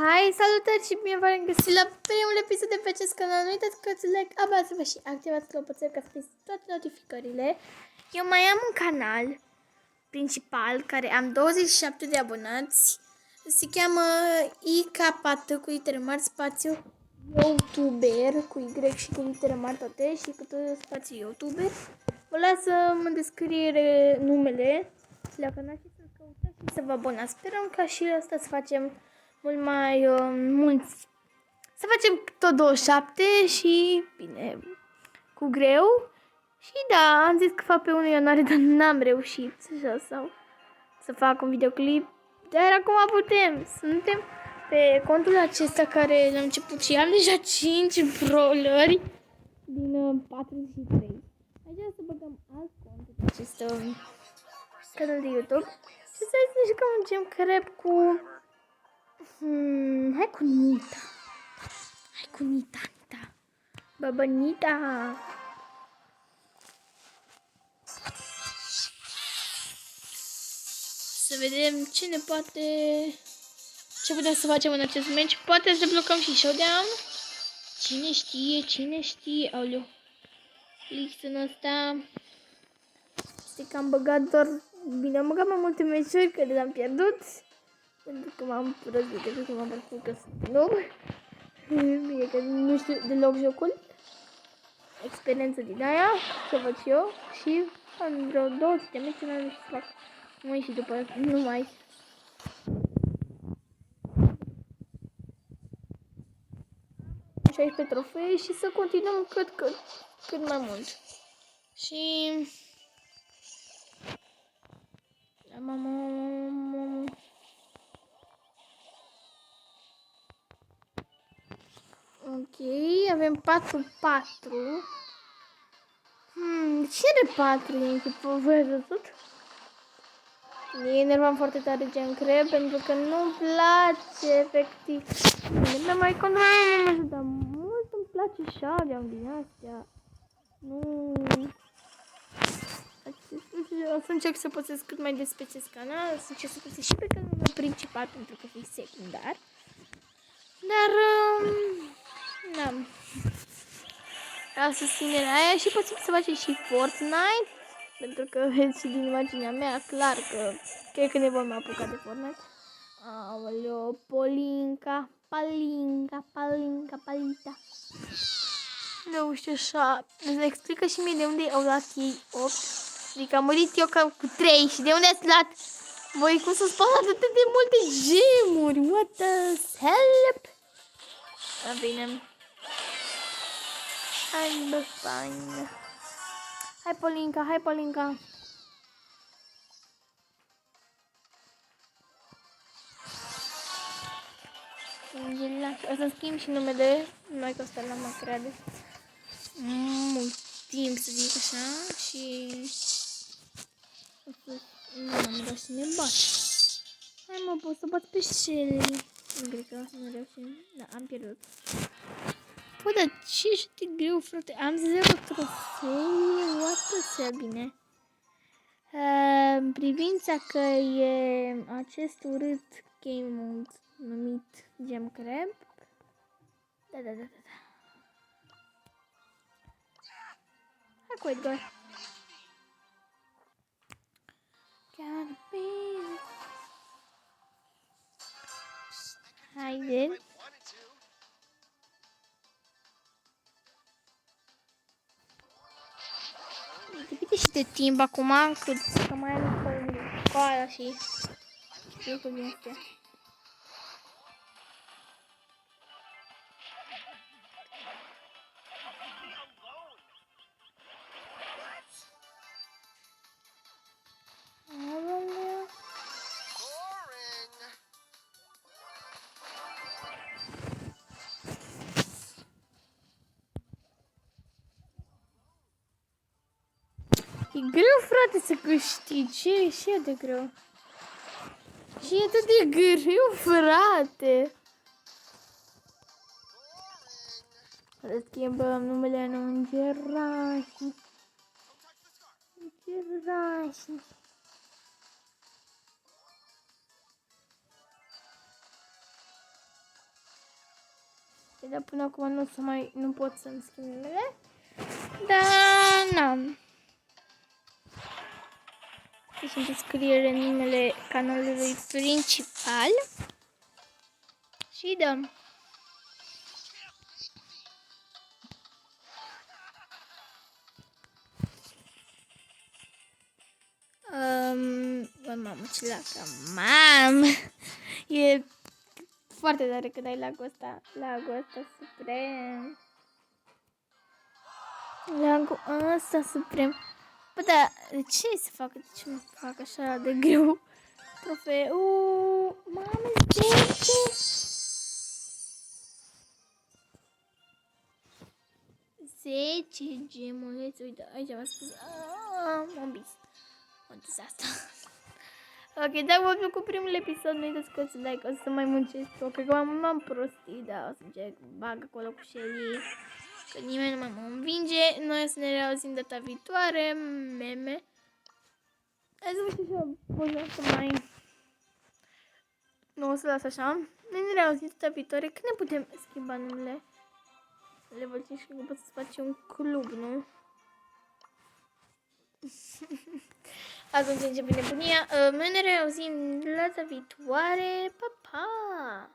Hai, salutări și bine v-am găsit la primul episod de pe acest canal. Nu uitați că ați like, abați-vă și activați clopoțel ca să vedeți toate notificările. Eu mai am un canal principal care am 27 de abonați. Se cheamă IK4 cu litere mari spațiu YouTuber cu Y și cu litere mari toate și cu tot spațiu YouTuber. Vă las în descriere numele la canal și să-l căutați și să vă abonați. Sperăm ca și asta să facem mult mai mulți. Să facem tot 27 și bine, cu greu. Și da, am zis că fac pe 1 ianuarie, dar n-am reușit sau să fac un videoclip. Dar acum putem. Suntem pe contul acesta care l-am început și am deja 5 brawleri din 43. Hai să băgăm alt cont pe acest canal de YouTube și să jucăm un gem crep cu hai cu Nita. Hai cu Nita. Baba Nita. Să vedem ce ne poate... Ce putem să facem în acest meci. Poate să blocăm și showdown. Cine știe. Aoleu. Lixul ăsta. Este că am băgat doar... Bine, am băgat mai multe meciuri, că le-am pierdut. Pentru că m-am prăzit, pentru că m-am prăzit că sunt nou. Bine că nu știu deloc jocul. Experiență din aia, să văd eu. Și am vreo 200 de meciuri, n-am reușit să fac. Mai și după, nu mai. Și pe trofee și să continuăm cât mai mult. Și... Ok, avem 4-4. De ce are 4 în echipă? Voi ați văzut? Ne enervam foarte tare gen crep pentru că nu-mi place efectiv. Ne mai controlat, dar mult îmi place showdown din astea. Nu. O să încerc să postez cât mai des pe acest canal, să încerc să postez și pe canalul meu principal pentru că e secundar. Dar n-am. Vreau susținerea aia și posibil să facem și Fortnite. Pentru că vedeți și din imaginea mea, clar că cred că ne vom apuca de Fortnite. Aoleo, Palita. Nu știu așa. Ne explică și mie de unde au luat ei 8. Adică am murit eu cam cu 3 și de unde ați luat voi cum să spun atât de multe gemuri. What the help? Bine. Hai bă, fain. Hai Polinca. O să schimb și numele, noi că ăsta l-am mai crede. Mult timp să zic așa și... Nu am dat să ne bat. Hai mă, pot să bat pe Shelly. Nu cred că nu reușim. Da, am pierdut. Bă, dar ce ești de greu, frate? Am 0 trofee. What the hell, bine. În privința că e acest urât game mode numit Gem Crab. Da. Hai cu Edgar. Haide. Depinde și de timp acum, că mai am școala și lucruri din astea. E greu, frate, să câștigi. Ce e și de greu? Și e atât de greu, frate. Să schimbăm numele în Îngerași. dar până acum nu pot să-mi schimb numele. Dar, n-am. Deci îmi descriere numele canalului principal. Și dăm. Mamă, ce mamă! E foarte tare când ai lagul ăsta suprem. Lagul ăsta suprem. Bă, da, de ce să fac? De ce mă fac așa de greu? Trofeu, mamă, 10 gemuleți, uite, aici m-a spus, m-am bis. M-am dus asta. Ok, dacă v-a plăcut primul episod, nu uitați că o să like, o să mai muncesc. Cred că m-am prostit, dar o să încerc, bag acolo cu Shelly, că nimeni nu mai mă învinge. Noi o să ne reauzim data viitoare, meme. Hai să vă știu și eu, poza să mai... Nu o să las așa. Noi ne reauzim data viitoare, când ne putem schimba numele? Le vă și că pot să facem un club, nu? Atunci începe nebunia. Noi ne reauzim data viitoare. Pa, pa!